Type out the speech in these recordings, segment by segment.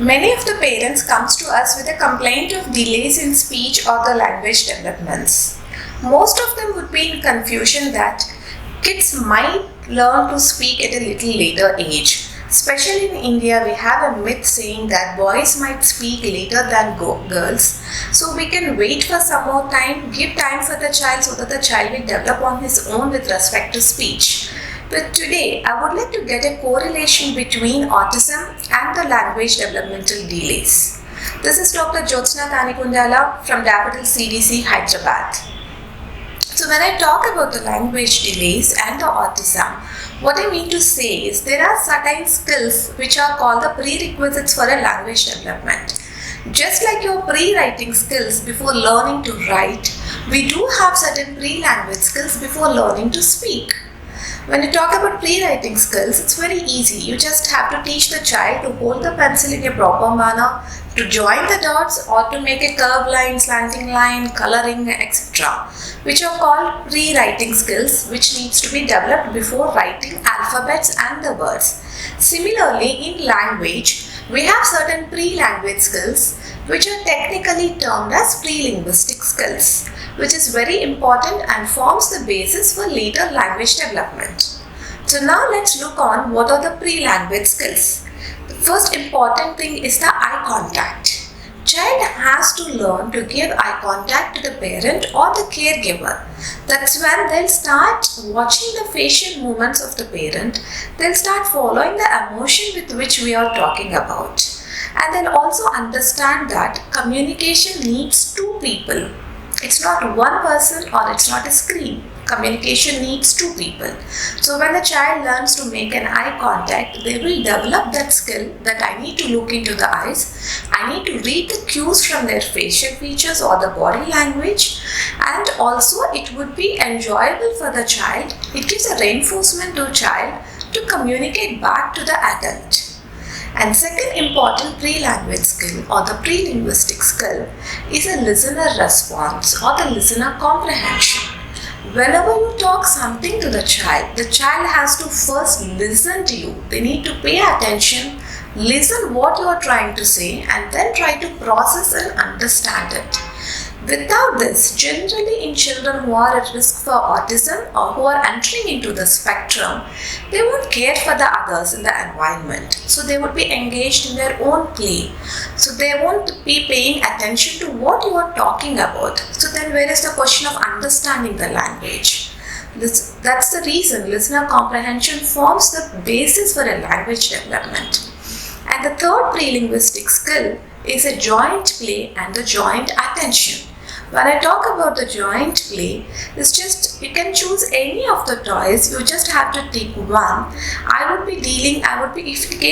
Many of the parents comes to us with a complaint of delays in speech or the language developments. Most of them would be in confusion that kids might learn to speak at a little later age. Especially in India, we have a myth saying that boys might speak later than girls. So we can wait for some more time, give time for the child so that the child will develop on his own with respect to speech. But today, I would like to get a correlation between autism and the language developmental delays. This is Dr. Jyotsna Kanikundala from Daffodils CDC, Hyderabad. So when I talk about the language delays and the autism, what I mean to say is there are certain skills which are called the prerequisites for a language development. Just like your pre-writing skills before learning to write, we do have certain pre-language skills before learning to speak. When you talk about pre-writing skills, it's very easy. You just have to teach the child to hold the pencil in a proper manner, to join the dots or to make a curved line, slanting line, coloring, etc. which are called pre-writing skills which needs to be developed before writing alphabets and the words. Similarly, in language, we have certain pre-language skills which are technically termed as pre-linguistic skills, which is very important and forms the basis for later language development. So now let's look on what are the pre-language skills. The first important thing is the eye contact. Child has to learn to give eye contact to the parent or the caregiver. That's when they'll start watching the facial movements of the parent. They'll start following the emotion with which we are talking about. And they'll also understand that communication needs two people. It's not one person or it's not a screen. Communication needs two people. So when the child learns to make an eye contact, they will develop that skill that I need to look into the eyes. I need to read the cues from their facial features or the body language. And also it would be enjoyable for the child. It gives a reinforcement to child to communicate back to the adult. And second important pre-language skill or the pre-linguistic skill is a listener response or the listener comprehension. Whenever you talk something to the child has to first listen to you. They need to pay attention, listen what you are trying to say and then try to process and understand it. Without this, generally in children who are at risk for autism or who are entering into the spectrum, they won't care for the others in the environment. So they would be engaged in their own play. So they won't be paying attention to what you are talking about. So then where is the question of understanding the language? That's the reason listener comprehension forms the basis for a language development. And the third pre-linguistic skill is a joint play and the joint attention. When I talk about the joint play, it's just you can choose any of the toys, you just have to take one.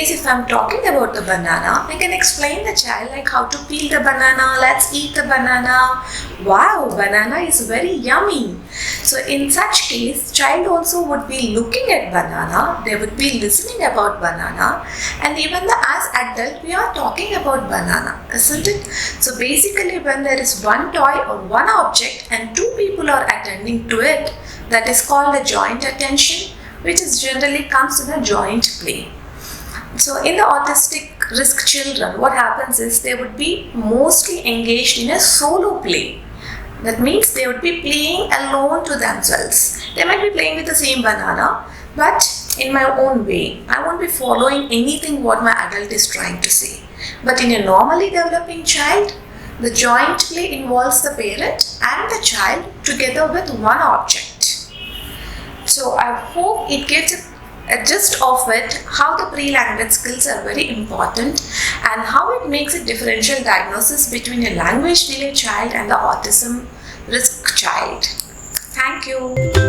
If I'm talking about the banana, I can explain the child like how to peel the banana, let's eat the banana. Wow, banana is very yummy. So in such case, child also would be looking at banana, they would be listening about banana, and even as adult, we are talking about banana, isn't it? So basically when there is one toy or one object and two people are attending to it, that is called a joint attention, which is generally comes in a joint play. So in the autistic risk children, what happens is they would be mostly engaged in a solo play. That means they would be playing alone to themselves. They might be playing with the same banana, but in my own way. I won't be following anything what my adult is trying to say. But in a normally developing child, the joint play involves the parent and the child together with one object. So I hope it gives a gist of it, how the pre-language skills are very important and how it makes a differential diagnosis between a language delay child and the autism risk child. Thank you.